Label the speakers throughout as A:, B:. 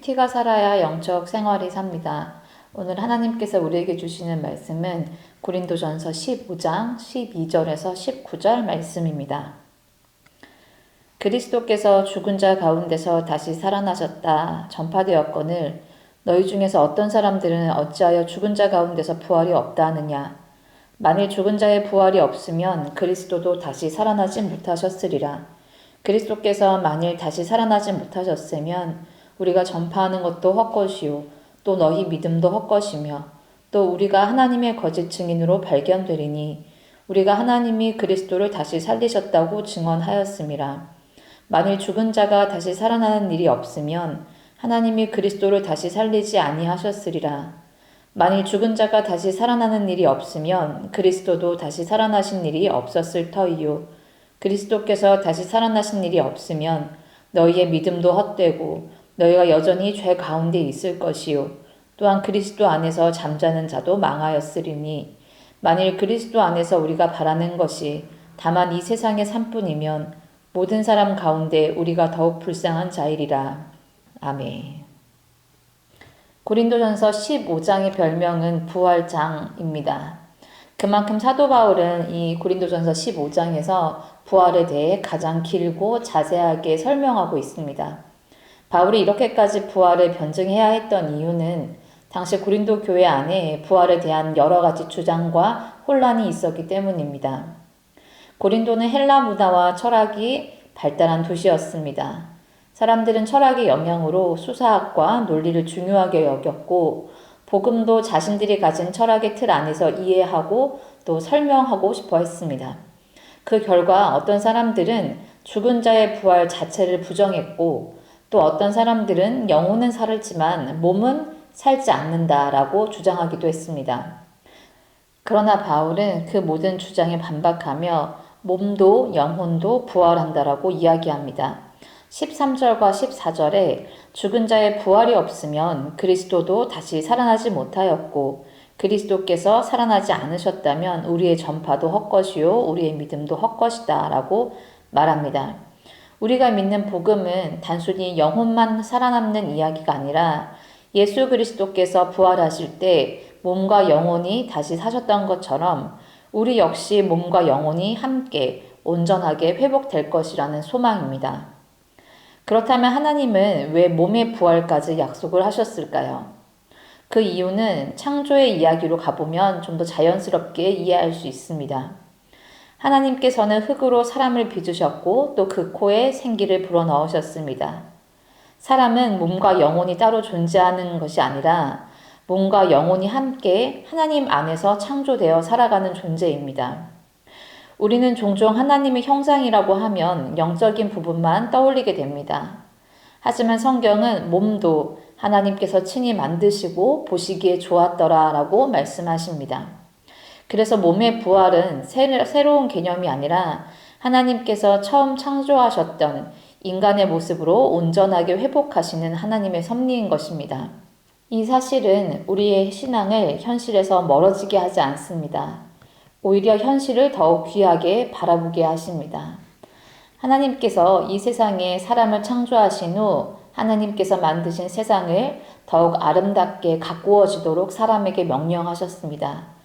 A: 피가 살아야 영적 생활이 삽니다. 오늘 하나님께서 우리에게 주시는 말씀은 고린도전서 15장 12절에서 19절 말씀입니다. 그리스도께서 죽은 자 가운데서 다시 살아나셨다 전파되었거늘 너희 중에서 어떤 사람들은 어찌하여 죽은 자 가운데서 부활이 없다 하느냐. 만일 죽은 자의 부활이 없으면 그리스도도 다시 살아나지 못하셨으리라. 그리스도께서 만일 다시 살아나지 못하셨으면 우리가 전파하는 것도 헛것이요 또 너희 믿음도 헛것이며 또 우리가 하나님의 거짓 증인으로 발견되리니 우리가 하나님이 그리스도를 다시 살리셨다고 증언하였음이라. 만일 죽은 자가 다시 살아나는 일이 없으면 하나님이 그리스도를 다시 살리지 아니하셨으리라. 만일 죽은 자가 다시 살아나는 일이 없으면 그리스도도 다시 살아나신 일이 없었을 터이요. 그리스도께서 다시 살아나신 일이 없으면 너희의 믿음도 헛되고 너희가 여전히 죄 가운데 있을 것이요. 또한 그리스도 안에서 잠자는 자도 망하였으리니 만일 그리스도 안에서 우리가 바라는 것이 다만 이 세상의 삶뿐이면 모든 사람 가운데 우리가 더욱 불쌍한 자이리라. 아멘. 고린도전서 15장의 별명은 부활장입니다. 그만큼 사도 바울은 이 고린도전서 15장에서 부활에 대해 가장 길고 자세하게 설명하고 있습니다. 바울이 이렇게까지 부활을 변증해야 했던 이유는 당시 고린도 교회 안에 부활에 대한 여러 가지 주장과 혼란이 있었기 때문입니다. 고린도는 헬라 문화와 철학이 발달한 도시였습니다. 사람들은 철학의 영향으로 수사학과 논리를 중요하게 여겼고 복음도 자신들이 가진 철학의 틀 안에서 이해하고 또 설명하고 싶어 했습니다. 그 결과 어떤 사람들은 죽은 자의 부활 자체를 부정했고 또 어떤 사람들은 영혼은 살지만 몸은 살지 않는다라고 주장하기도 했습니다. 그러나 바울은 그 모든 주장에 반박하며 몸도 영혼도 부활한다라고 이야기합니다. 13절과 14절에 죽은 자의 부활이 없으면 그리스도도 다시 살아나지 못하였고 그리스도께서 살아나지 않으셨다면 우리의 전파도 헛것이요 우리의 믿음도 헛것이다 라고 말합니다. 우리가 믿는 복음은 단순히 영혼만 살아남는 이야기가 아니라 예수 그리스도께서 부활하실 때 몸과 영혼이 다시 사셨던 것처럼 우리 역시 몸과 영혼이 함께 온전하게 회복될 것이라는 소망입니다. 그렇다면 하나님은 왜 몸의 부활까지 약속을 하셨을까요? 그 이유는 창조의 이야기로 가보면 좀 더 자연스럽게 이해할 수 있습니다. 하나님께서는 흙으로 사람을 빚으셨고 또 그 코에 생기를 불어넣으셨습니다. 사람은 몸과 영혼이 따로 존재하는 것이 아니라 몸과 영혼이 함께 하나님 안에서 창조되어 살아가는 존재입니다. 우리는 종종 하나님의 형상이라고 하면 영적인 부분만 떠올리게 됩니다. 하지만 성경은 몸도 하나님께서 친히 만드시고 보시기에 좋았더라 라고 말씀하십니다. 그래서 몸의 부활은 새로운 개념이 아니라 하나님께서 처음 창조하셨던 인간의 모습으로 온전하게 회복하시는 하나님의 섭리인 것입니다. 이 사실은 우리의 신앙을 현실에서 멀어지게 하지 않습니다. 오히려 현실을 더욱 귀하게 바라보게 하십니다. 하나님께서 이 세상에 사람을 창조하신 후 하나님께서 만드신 세상을 더욱 아름답게 가꾸어지도록 사람에게 명령하셨습니다.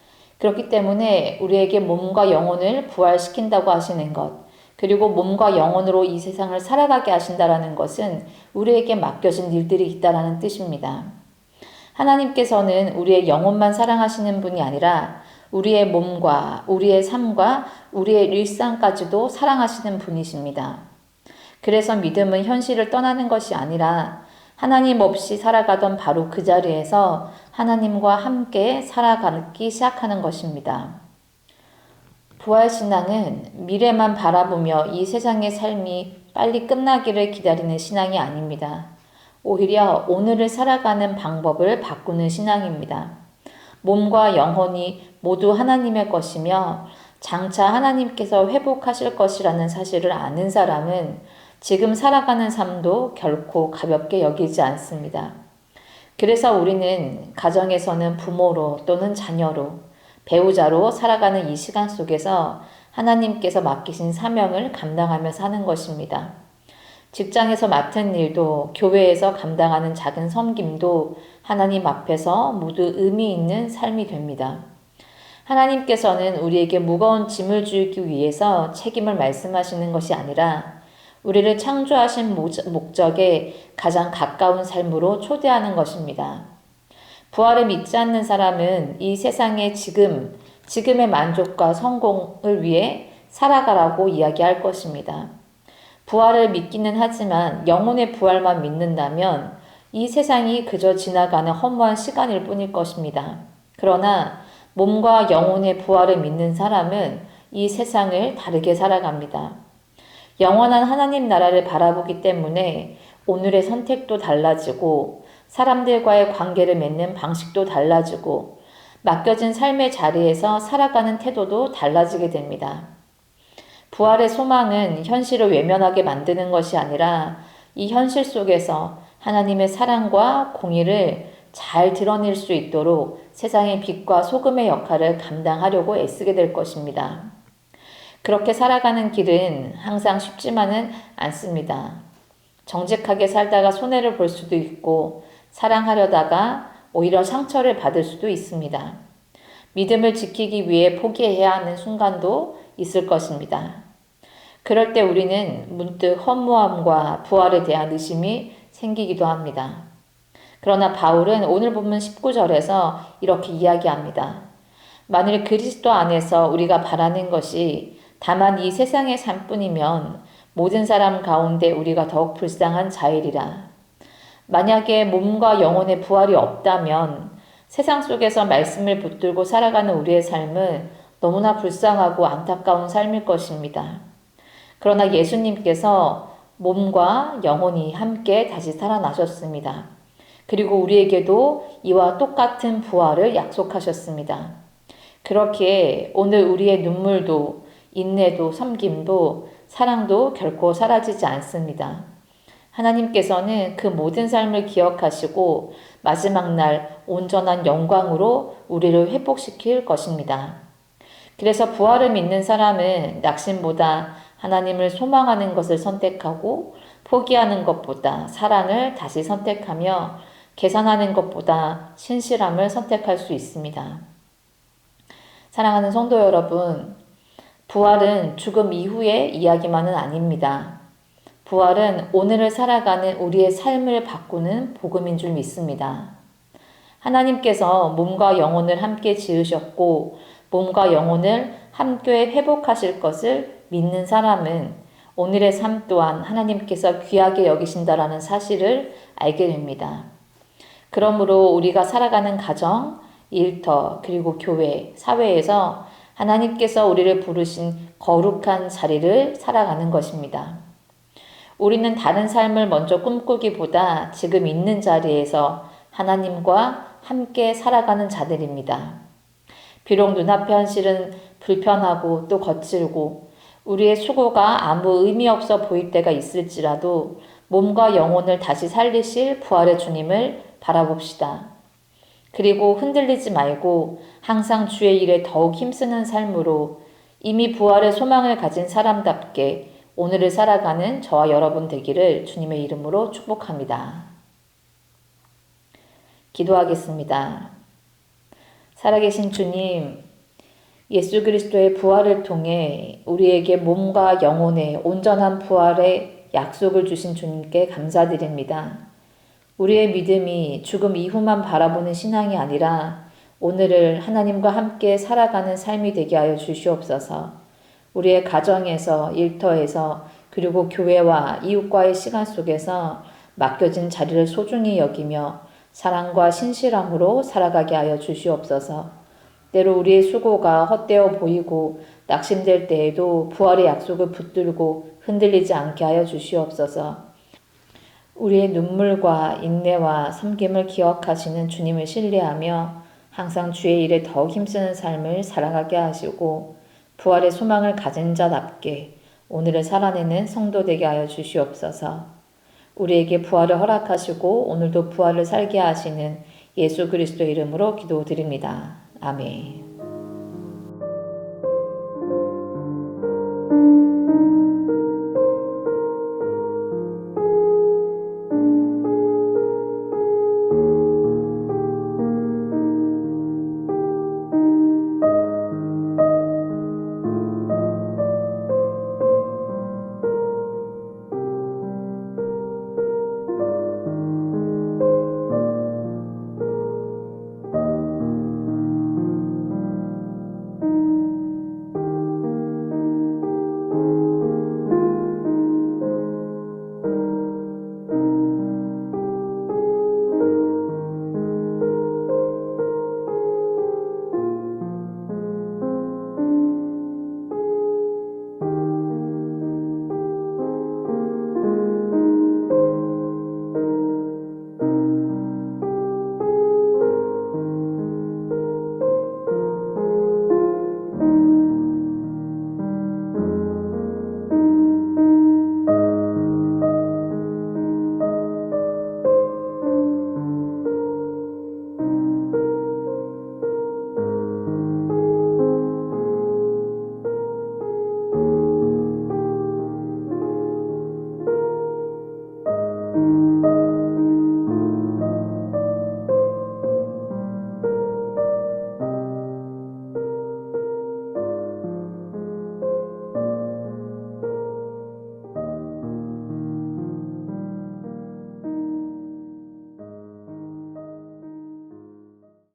A: 그렇기 때문에 우리에게 몸과 영혼을 부활시킨다고 하시는 것, 그리고 몸과 영혼으로 이 세상을 살아가게 하신다라는 것은 우리에게 맡겨진 일들이 있다라는 뜻입니다. 하나님께서는 우리의 영혼만 사랑하시는 분이 아니라 우리의 몸과 우리의 삶과 우리의 일상까지도 사랑하시는 분이십니다. 그래서 믿음은 현실을 떠나는 것이 아니라 하나님 없이 살아가던 바로 그 자리에서 하나님과 함께 살아가기 시작하는 것입니다. 부활신앙은 미래만 바라보며 이 세상의 삶이 빨리 끝나기를 기다리는 신앙이 아닙니다. 오히려 오늘을 살아가는 방법을 바꾸는 신앙입니다. 몸과 영혼이 모두 하나님의 것이며 장차 하나님께서 회복하실 것이라는 사실을 아는 사람은 지금 살아가는 삶도 결코 가볍게 여기지 않습니다. 그래서 우리는 가정에서는 부모로 또는 자녀로 배우자로 살아가는 이 시간 속에서 하나님께서 맡기신 사명을 감당하며 사는 것입니다. 직장에서 맡은 일도, 교회에서 감당하는 작은 섬김도 하나님 앞에서 모두 의미 있는 삶이 됩니다. 하나님께서는 우리에게 무거운 짐을 주기 위해서 책임을 말씀하시는 것이 아니라 우리를 창조하신 목적에 가장 가까운 삶으로 초대하는 것입니다. 부활을 믿지 않는 사람은 이 세상의 지금의 만족과 성공을 위해 살아가라고 이야기할 것입니다. 부활을 믿기는 하지만 영혼의 부활만 믿는다면 이 세상이 그저 지나가는 허무한 시간일 뿐일 것입니다. 그러나 몸과 영혼의 부활을 믿는 사람은 이 세상을 다르게 살아갑니다. 영원한 하나님 나라를 바라보기 때문에 오늘의 선택도 달라지고 사람들과의 관계를 맺는 방식도 달라지고 맡겨진 삶의 자리에서 살아가는 태도도 달라지게 됩니다. 부활의 소망은 현실을 외면하게 만드는 것이 아니라 이 현실 속에서 하나님의 사랑과 공의를 잘 드러낼 수 있도록 세상의 빛과 소금의 역할을 감당하려고 애쓰게 될 것입니다. 그렇게 살아가는 길은 항상 쉽지만은 않습니다. 정직하게 살다가 손해를 볼 수도 있고 사랑하려다가 오히려 상처를 받을 수도 있습니다. 믿음을 지키기 위해 포기해야 하는 순간도 있을 것입니다. 그럴 때 우리는 문득 허무함과 부활에 대한 의심이 생기기도 합니다. 그러나 바울은 오늘 본문 19절에서 이렇게 이야기합니다. 만일 그리스도 안에서 우리가 바라는 것이 다만 이 세상의 삶뿐이면 모든 사람 가운데 우리가 더욱 불쌍한 자이리라. 만약에 몸과 영혼의 부활이 없다면 세상 속에서 말씀을 붙들고 살아가는 우리의 삶은 너무나 불쌍하고 안타까운 삶일 것입니다. 그러나 예수님께서 몸과 영혼이 함께 다시 살아나셨습니다. 그리고 우리에게도 이와 똑같은 부활을 약속하셨습니다. 그렇기에 오늘 우리의 눈물도 인내도 섬김도 사랑도 결코 사라지지 않습니다. 하나님께서는 그 모든 삶을 기억하시고 마지막 날 온전한 영광으로 우리를 회복시킬 것입니다. 그래서 부활을 믿는 사람은 낙심보다 하나님을 소망하는 것을 선택하고 포기하는 것보다 사랑을 다시 선택하며 계산하는 것보다 신실함을 선택할 수 있습니다. 사랑하는 성도 여러분, 부활은 죽음 이후의 이야기만은 아닙니다. 부활은 오늘을 살아가는 우리의 삶을 바꾸는 복음인 줄 믿습니다. 하나님께서 몸과 영혼을 함께 지으셨고 몸과 영혼을 함께 회복하실 것을 믿는 사람은 오늘의 삶 또한 하나님께서 귀하게 여기신다라는 사실을 알게 됩니다. 그러므로 우리가 살아가는 가정, 일터, 그리고 교회, 사회에서 하나님께서 우리를 부르신 거룩한 자리를 살아가는 것입니다. 우리는 다른 삶을 먼저 꿈꾸기보다 지금 있는 자리에서 하나님과 함께 살아가는 자들입니다. 비록 눈앞의 현실은 불편하고 또 거칠고 우리의 수고가 아무 의미 없어 보일 때가 있을지라도 몸과 영혼을 다시 살리실 부활의 주님을 바라봅시다. 그리고 흔들리지 말고 항상 주의 일에 더욱 힘쓰는 삶으로 이미 부활의 소망을 가진 사람답게 오늘을 살아가는 저와 여러분 되기를 주님의 이름으로 축복합니다. 기도하겠습니다. 살아계신 주님, 예수 그리스도의 부활을 통해 우리에게 몸과 영혼의 온전한 부활의 약속을 주신 주님께 감사드립니다. 우리의 믿음이 죽음 이후만 바라보는 신앙이 아니라 오늘을 하나님과 함께 살아가는 삶이 되게 하여 주시옵소서. 우리의 가정에서, 일터에서, 그리고 교회와 이웃과의 시간 속에서 맡겨진 자리를 소중히 여기며 사랑과 신실함으로 살아가게 하여 주시옵소서. 때로 우리의 수고가 헛되어 보이고 낙심될 때에도 부활의 약속을 붙들고 흔들리지 않게 하여 주시옵소서. 우리의 눈물과 인내와 섬김을 기억하시는 주님을 신뢰하며 항상 주의 일에 더 힘쓰는 삶을 살아가게 하시고 부활의 소망을 가진 자답게 오늘을 살아내는 성도 되게 하여 주시옵소서. 우리에게 부활을 허락하시고 오늘도 부활을 살게 하시는 예수 그리스도 이름으로 기도드립니다. 아멘.